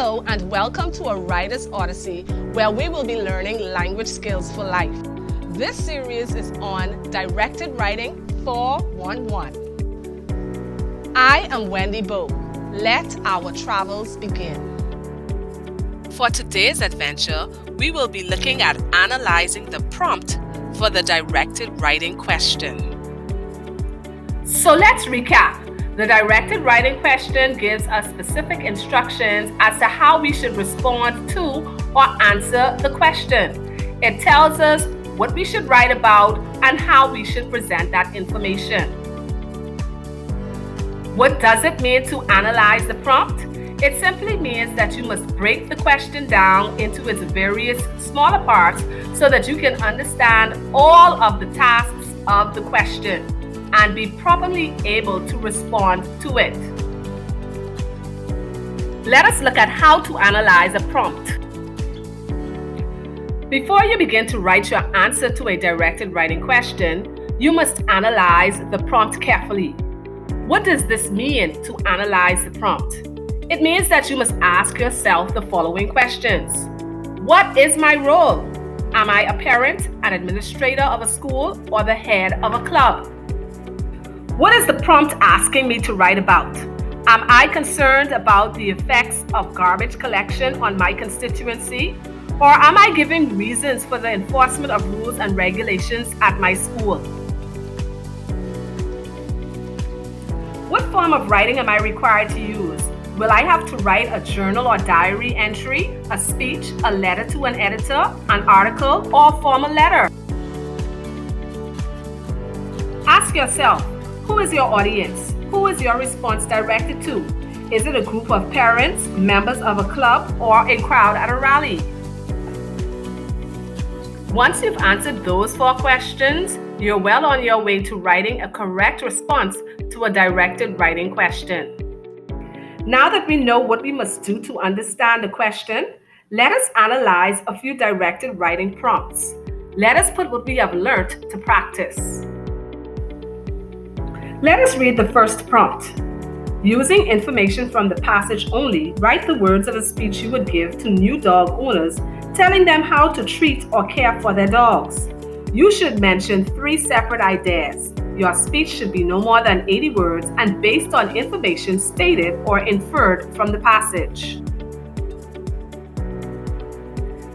Hello and welcome to a Writer's Odyssey, where we will be learning language skills for life. This series is on Directed Writing 411. I am Wendy Bowe. Let our travels begin. For today's adventure, we will be looking at analyzing the prompt for the directed writing question. So let's recap. The directed writing question gives us specific instructions as to how we should respond to or answer the question. It tells us what we should write about and how we should present that information. What does it mean to analyze the prompt? It simply means that you must break the question down into its various smaller parts so that you can understand all of the tasks of the question and be properly able to respond to it. Let us look at how to analyze a prompt. Before you begin to write your answer to a directed writing question, you must analyze the prompt carefully. What does this mean to analyze the prompt? It means that you must ask yourself the following questions. What is my role? Am I a parent, an administrator of a school, or the head of a club? What is the prompt asking me to write about? Am I concerned about the effects of garbage collection on my constituency? Or am I giving reasons for the enforcement of rules and regulations at my school? What form of writing am I required to use? Will I have to write a journal or diary entry, a speech, a letter to an editor, an article, or a formal letter? Ask yourself, who is your audience? Who is your response directed to? Is it a group of parents, members of a club, or a crowd at a rally? Once you've answered those 4 questions, you're well on your way to writing a correct response to a directed writing question. Now that we know what we must do to understand the question, let us analyze a few directed writing prompts. Let us put what we have learned to practice. Let us read the first prompt. Using information from the passage only, write the words of a speech you would give to new dog owners, telling them how to treat or care for their dogs. You should mention 3 separate ideas. Your speech should be no more than 80 words and based on information stated or inferred from the passage.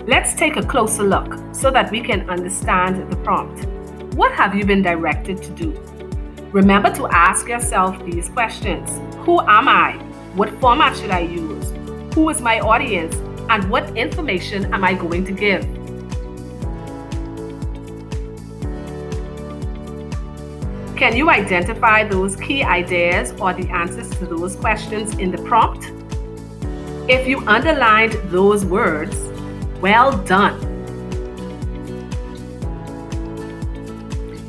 Let's take a closer look so that we can understand the prompt. What have you been directed to do? Remember to ask yourself these questions. Who am I? What format should I use? Who is my audience? And what information am I going to give? Can you identify those key ideas or the answers to those questions in the prompt? If you underlined those words, well done.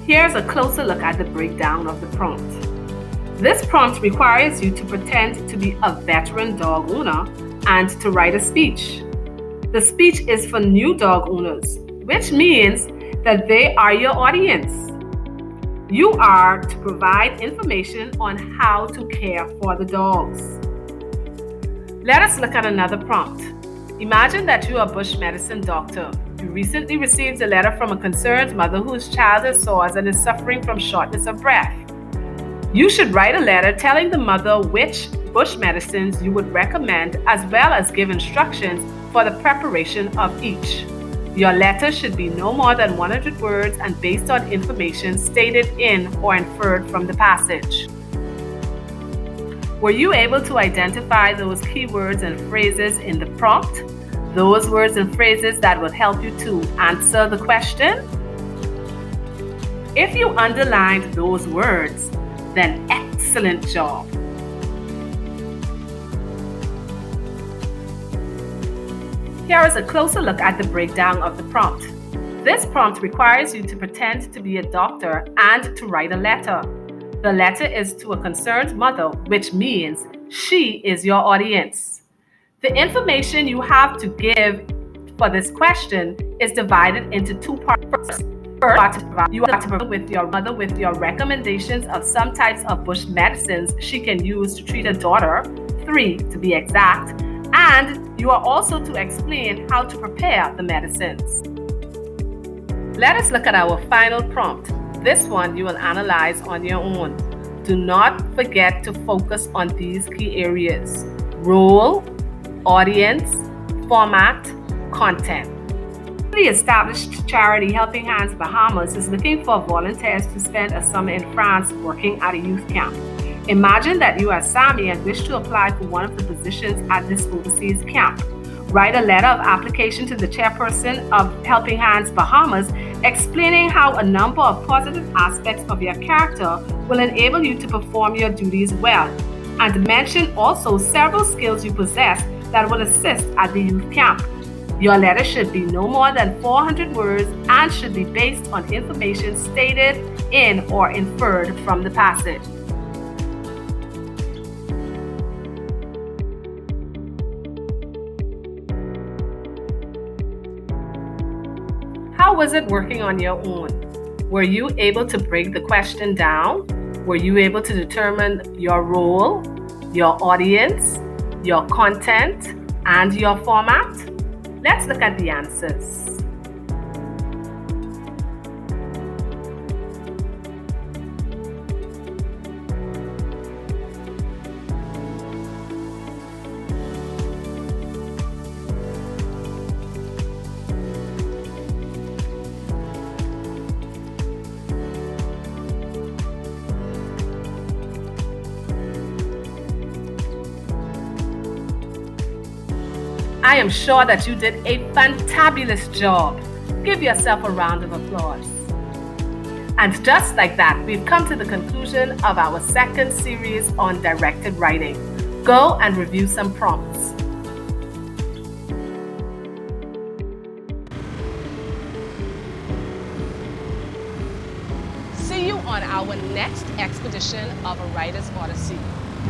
Here's a closer look at the breakdown of the prompt. This prompt requires you to pretend to be a veteran dog owner and to write a speech. The speech is for new dog owners, which means that they are your audience. You are to provide information on how to care for the dogs. Let us look at another prompt. Imagine that you are a bush medicine doctor. You recently received a letter from a concerned mother whose child has sores and is suffering from shortness of breath. You should write a letter telling the mother which bush medicines you would recommend, as well as give instructions for the preparation of each. Your letter should be no more than 100 words and based on information stated in or inferred from the passage. Were you able to identify those key words and phrases in the prompt? Those words and phrases that will help you to answer the question? If you underlined those words, then excellent job. Here is a closer look at the breakdown of the prompt. This prompt requires you to pretend to be a doctor and to write a letter. The letter is to a concerned mother, which means she is your audience. The information you have to give for this question is divided into 2 parts. First, you have to provide with your mother with your recommendations of some types of bush medicines she can use to treat her daughter, 3 to be exact, And you are also to explain how to prepare the medicines. Let us look at our final prompt. This one you will analyze on your own. Do not forget to focus on these key areas: role, audience, format, content. The established charity Helping Hands Bahamas is looking for volunteers to spend a summer in France working at a youth camp. Imagine that you are Sammy and wish to apply for one of the positions at this overseas camp. Write a letter of application to the chairperson of Helping Hands Bahamas explaining how a number of positive aspects of your character will enable you to perform your duties well, and mention also several skills you possess that will assist at the youth camp. Your letter should be no more than 400 words and should be based on information stated in or inferred from the passage. How was it working on your own? Were you able to break the question down? Were you able to determine your role, your audience, your content, and your format? Let's look at the answers. I am sure that you did a fantabulous job. Give yourself a round of applause. And just like that, we've come to the conclusion of our second series on directed writing. Go and review some prompts. See you on our next expedition of a writer's Odyssey,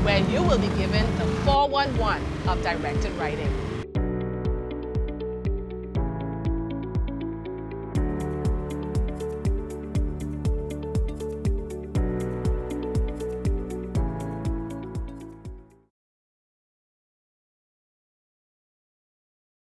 where you will be given the 411 of directed writing.